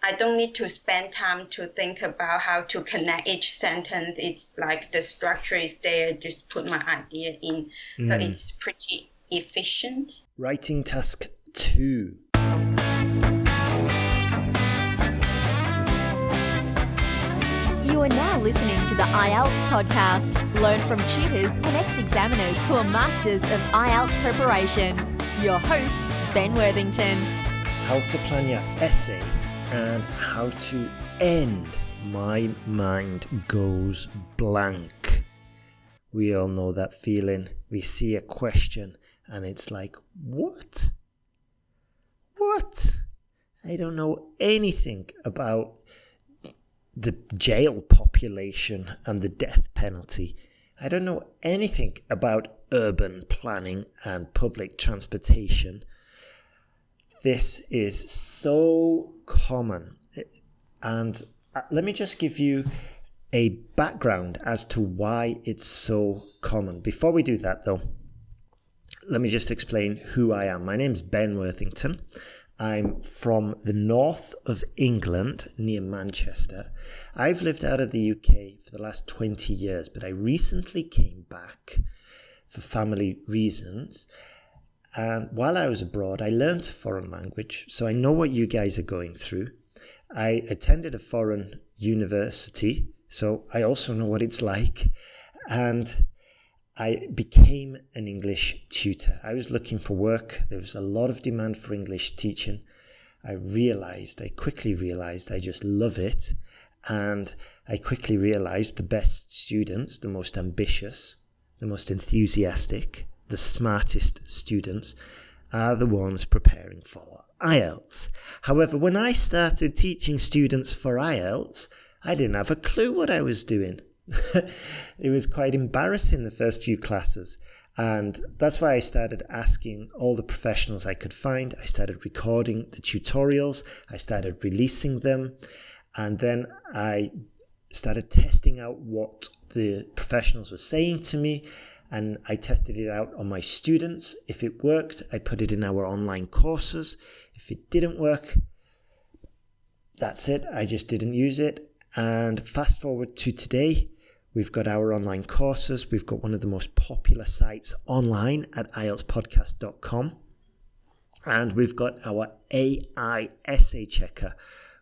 I don't need to spend time to think about how to connect each sentence. It's like the structure is there, just put my idea in. So it's pretty efficient. Writing task 2. You are now listening to the IELTS podcast. Learn from tutors and ex-examiners who are masters of IELTS preparation. Your host, Ben Worthington. How to plan your essay and how to end My Mind Goes Blank. We all know that feeling. We see a question and it's like, what? I don't know anything about the jail population and the death penalty. I don't know anything about urban planning and public transportation. This is so common. And let me just give you a background as to why it's so common. Before we do that, though, let me just explain who I am. My name's Ben Worthington. I'm from the north of England, near Manchester. I've lived out of the UK for the last 20 years, but I recently came back for family reasons. And while I was abroad, I learnt a foreign language, so I know what you guys are going through. I attended a foreign university, so I also know what it's like. And I became an English tutor. I was looking for work. There was a lot of demand for English teaching. I quickly realized I just love it. And I quickly realized the best students, the most ambitious, the most enthusiastic, the smartest students are the ones preparing for IELTS. However, when I started teaching students for IELTS, I didn't have a clue what I was doing. It was quite embarrassing the first few classes, and that's why I started asking all the professionals I could find. I started recording the tutorials, I started releasing them, and then I started testing out what the professionals were saying to me, and I tested it out on my students. If it worked, I put it in our online courses. If it didn't work, that's it, I just didn't use it. And fast forward to today, we've got our online courses. We've got one of the most popular sites online at IELTSPodcast.com. And we've got our AI essay checker,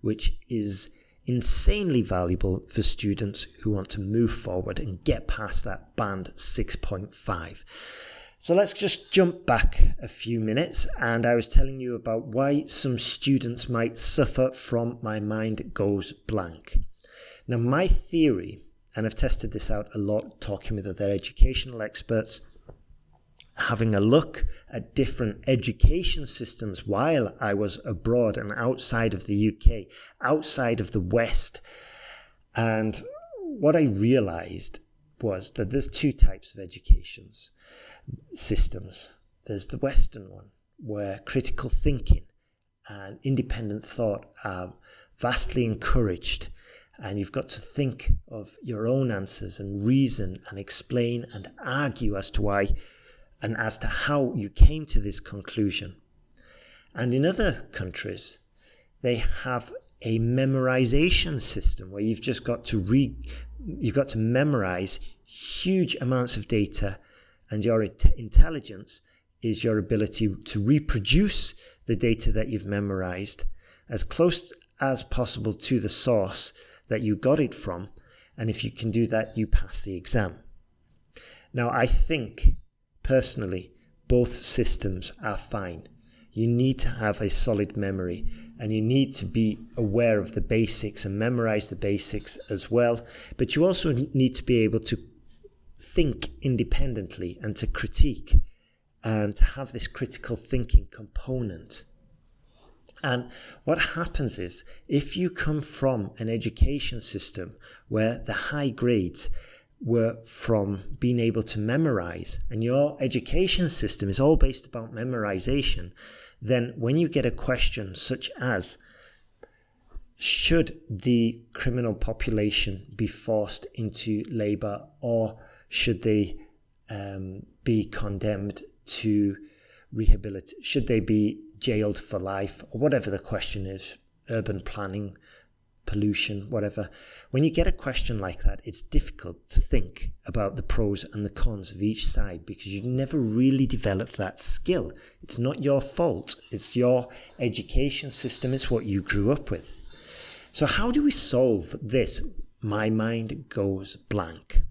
which is insanely valuable for students who want to move forward and get past that band 6.5. So let's just jump back a few minutes. And I was telling you about why some students might suffer from My Mind Goes Blank. Now, my theory, and I've tested this out a lot, talking with other educational experts, having a look at different education systems while I was abroad and outside of the UK, outside of the West. And what I realized was that there's two types of education systems. There's the Western one, where critical thinking and independent thought are vastly encouraged. And you've got to think of your own answers and reason and explain and argue as to why and as to how you came to this conclusion. And in other countries, they have a memorization system where you've just got to memorize huge amounts of data, and your intelligence is your ability to reproduce the data that you've memorized as close as possible to the source that you got it from, and if you can do that, you pass the exam. Now, I think, personally, both systems are fine. You need to have a solid memory, and you need to be aware of the basics and memorize the basics as well, but you also need to be able to think independently and to critique and to have this critical thinking component. And what happens is, if you come from an education system where the high grades were from being able to memorize, and your education system is all based about memorization, then when you get a question such as, should the criminal population be forced into labor, or should they be condemned to rehabilitate? Should they be jailed for life, or whatever the question is? urban planning, pollution, whatever. When you get a question like that, it's difficult to think about the pros and the cons of each side because you never really developed that skill. It's not your fault. It's your education system. It's what you grew up with. So how do we solve this? My mind goes blank.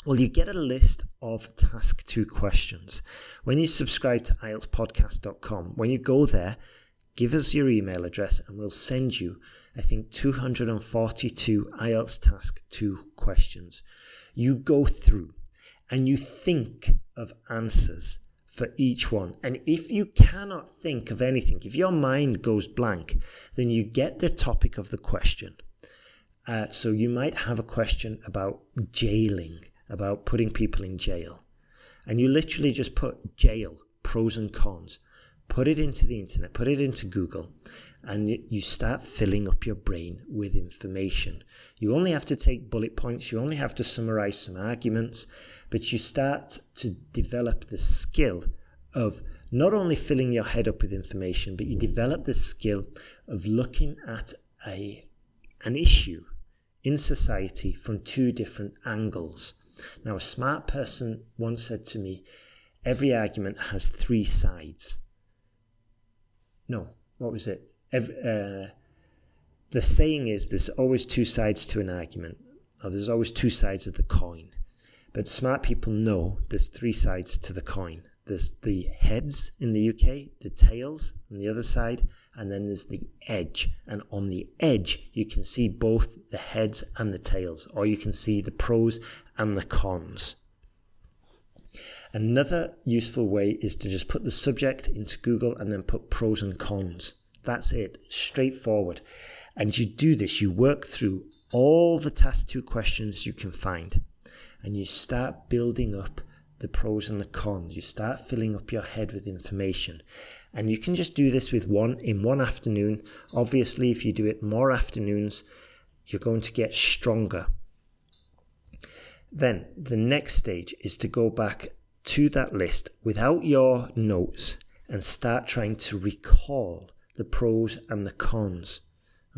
Well, you get a list of task 2 questions. When you subscribe to IELTSPodcast.com, when you go there, give us your email address and we'll send you, I think, 242 IELTS task 2 questions. You go through and you think of answers for each one. And if you cannot think of anything, if your mind goes blank, then you get the topic of the question. So you might have a question about jailing, about putting people in jail. And you literally just put jail, pros and cons, put it into the internet, put it into Google, and you start filling up your brain with information. You only have to take bullet points, you only have to summarize some arguments, but you start to develop the skill of not only filling your head up with information, but you develop the skill of looking at an issue in society from 2 different angles. Now, a smart person once said to me, every argument has 3 sides. No, what was it? The saying is there's always 2 sides to an argument, or there's always 2 sides of the coin. But smart people know there's 3 sides to the coin. There's the heads in the UK, the tails on the other side, and then there's the edge. And on the edge, you can see both the heads and the tails, or you can see the pros and the cons. Another useful way is to just put the subject into Google and then put pros and cons. That's it, straightforward. And you do this, you work through all the task 2 questions you can find, and you start building up the pros and the cons. You start filling up your head with information. And you can just do this in one afternoon. Obviously, if you do it more afternoons, you're going to get stronger. Then the next stage is to go back to that list without your notes and start trying to recall the pros and the cons.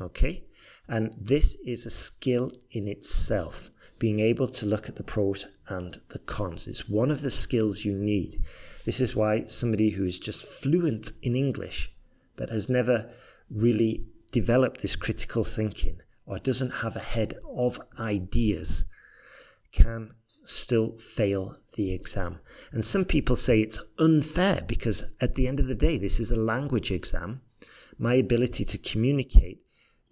Okay? And this is a skill in itself, being able to look at the pros and the cons. It's one of the skills you need. This is why somebody who is just fluent in English but has never really developed this critical thinking or doesn't have a head of ideas can still fail the exam. And some people say it's unfair because at the end of the day, this is a language exam. My ability to communicate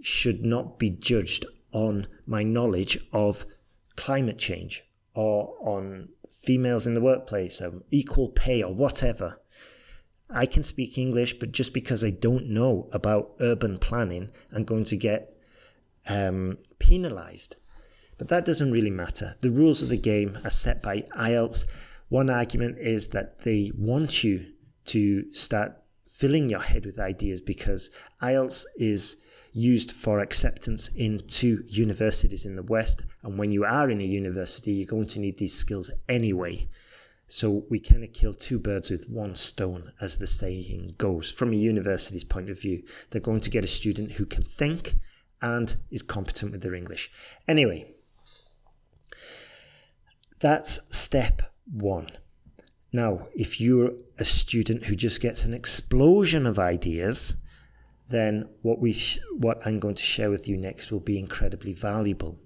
should not be judged on my knowledge of climate change or on females in the workplace, equal pay or whatever. I can speak English, but just because I don't know about urban planning, I'm going to get penalized. But that doesn't really matter. The rules of the game are set by IELTS. One argument is that they want you to start filling your head with ideas because IELTS is used for acceptance into universities in the West. And when you are in a university, you're going to need these skills anyway. So we kind of kill 2 birds with 1 stone, as the saying goes. From a university's point of view, they're going to get a student who can think and is competent with their English. Anyway, that's step 1. Now, if you're a student who just gets an explosion of ideas, then what I'm going to share with you next will be incredibly valuable.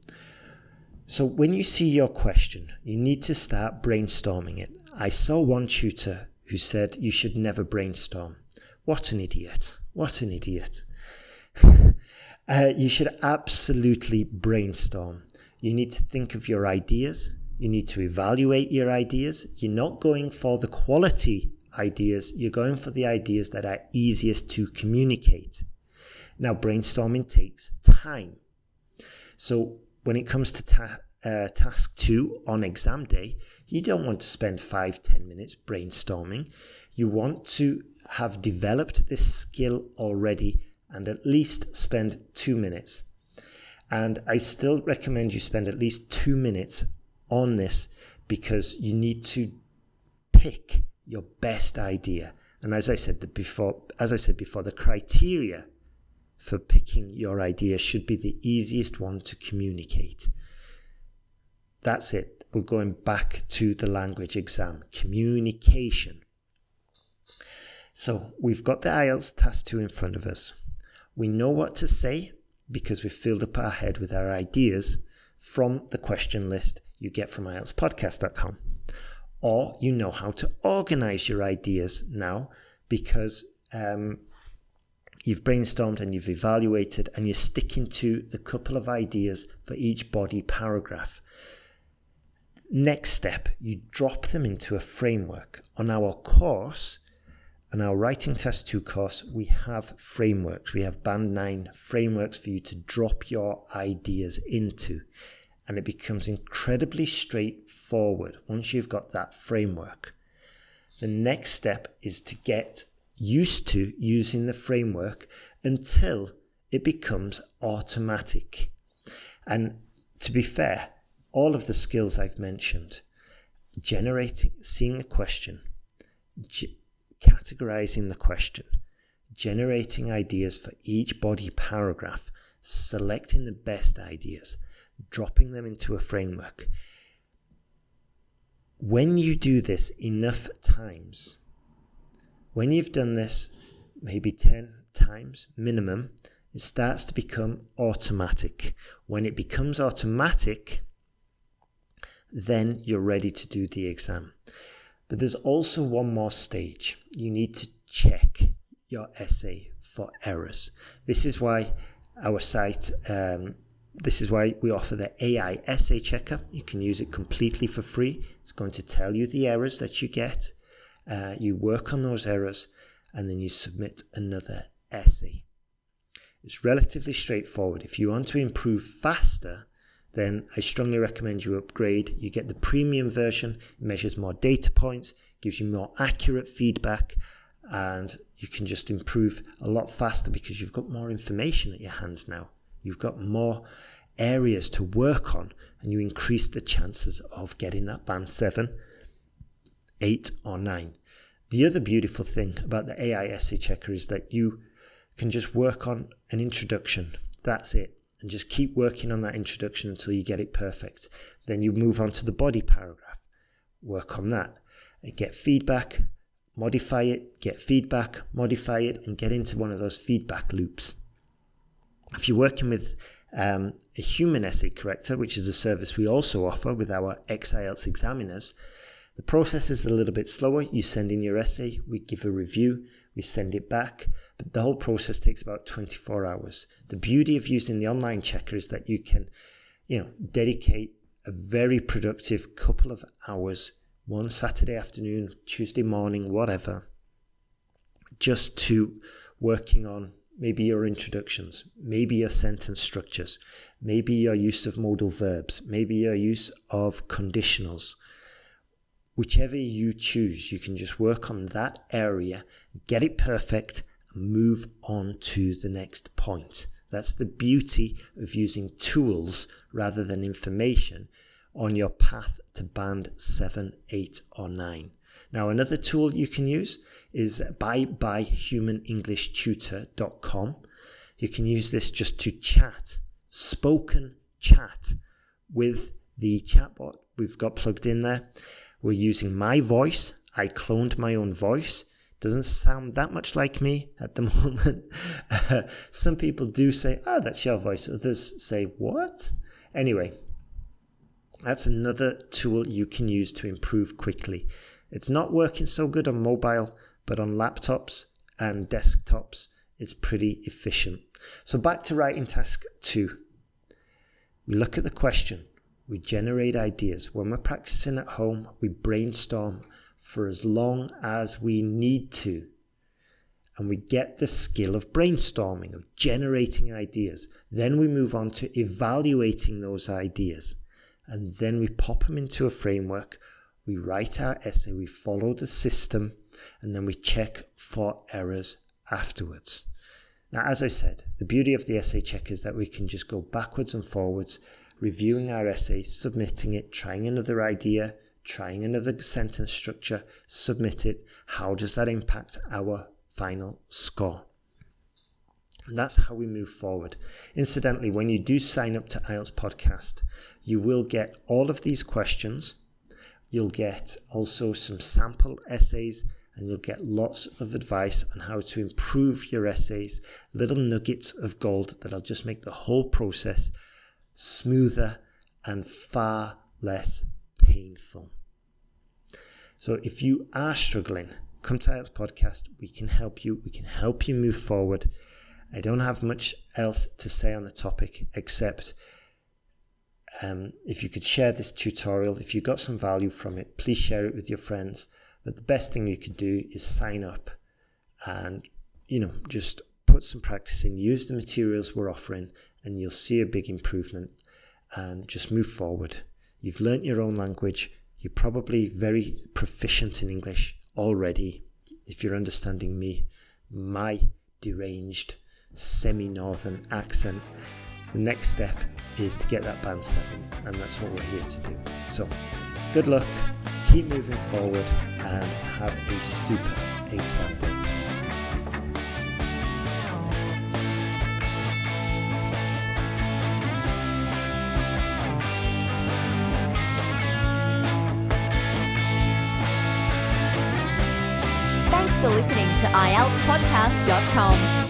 So when you see your question, you need to start brainstorming it. I saw one tutor who said you should never brainstorm. What an idiot. What an idiot. You should absolutely brainstorm. You need to think of your ideas. You need to evaluate your ideas. You're not going for the quality ideas. You're going for the ideas that are easiest to communicate. Now, brainstorming takes time. So when it comes to task 2 on exam day, you don't want to spend 5-10 minutes brainstorming. You want to have developed this skill already and at least spend 2 minutes. And I still recommend you spend at least 2 minutes on this because you need to pick your best idea. And as I said before, the criteria for picking your idea should be the easiest one to communicate. That's it. We're going back to the language exam. Communication. So we've got the IELTS Task 2 in front of us. We know what to say because we've filled up our head with our ideas from the question list you get from IELTSPodcast.com. Or you know how to organize your ideas now because you've brainstormed and you've evaluated and you're sticking to the couple of ideas for each body paragraph. Next step, you drop them into a framework. On our course, on our Writing Task 2 course, we have frameworks. We have Band 9 frameworks for you to drop your ideas into. And it becomes incredibly straightforward once you've got that framework. The next step is to get used to using the framework until it becomes automatic. And to be fair, all of the skills I've mentioned, generating, seeing a question, categorizing the question, generating ideas for each body paragraph, selecting the best ideas, dropping them into a framework. When you do this enough times, when you've done this maybe 10 times minimum, it starts to become automatic. When it becomes automatic, then you're ready to do the exam. But there's also one more stage. You need to check your essay for errors. This is why our site, this is why we offer the AI Essay Checker. You can use it completely for free. It's going to tell you the errors that you get. You work on those errors and then you submit another essay. It's relatively straightforward. If you want to improve faster, then I strongly recommend you upgrade. You get the premium version. It measures more data points, gives you more accurate feedback, and you can just improve a lot faster because you've got more information at your hands now. You've got more areas to work on, and you increase the chances of getting that Band 7, 8 or 9. The other beautiful thing about the AI Essay Checker is that you can just work on an introduction. That's it. And just keep working on that introduction until you get it perfect. Then you move on to the body paragraph. Work on that. And get feedback, modify it, get feedback, modify it, and get into one of those feedback loops. If you're working with a human essay corrector, which is a service we also offer with our ex-IELTS examiners, the process is a little bit slower. You send in your essay, we give a review, we send it back, but the whole process takes about 24 hours. The beauty of using the online checker is that you can, dedicate a very productive couple of hours, one Saturday afternoon, Tuesday morning, whatever, just to working on maybe your introductions, maybe your sentence structures, maybe your use of modal verbs, maybe your use of conditionals. Whichever you choose, you can just work on that area, get it perfect, and move on to the next point. That's the beauty of using tools rather than information on your path to Band 7, 8 or 9. Now, another tool you can use is byhumanenglishtutor.com. You can use this just to chat, spoken chat with the chatbot we've got plugged in there. We're using my voice. I cloned my own voice. Doesn't sound that much like me at the moment. Some people do say, oh, that's your voice. Others say, what? Anyway, that's another tool you can use to improve quickly. It's not working so good on mobile, but on laptops and desktops, it's pretty efficient. So back to writing task 2. We look at the question. We generate ideas. When we're practicing at home, we brainstorm for as long as we need to. And we get the skill of brainstorming, of generating ideas. Then we move on to evaluating those ideas. And then we pop them into a framework. We write our essay, we follow the system, and then we check for errors afterwards. Now, as I said, the beauty of the essay check is that we can just go backwards and forwards, reviewing our essay, submitting it, trying another idea, trying another sentence structure, submit it. How does that impact our final score? And that's how we move forward. Incidentally, when you do sign up to IELTS Podcast, you will get all of these questions. You'll get also some sample essays, and you'll get lots of advice on how to improve your essays, little nuggets of gold that'll just make the whole process smoother and far less painful. So if you are struggling, come to IELTS Podcast. We can help you. We can help you move forward. I don't have much else to say on the topic except if you could share this tutorial, if you got some value from it, please share it with your friends. But the best thing you could do is sign up and, just put some practice in, use the materials we're offering, and you'll see a big improvement, and just move forward. You've learnt your own language. You're probably very proficient in English already. If you're understanding me, my deranged semi-northern accent, the next step is to get that band 7, and that's what we're here to do. So good luck, keep moving forward, and have a super exam day. Thanks for listening to IELTSPodcast.com.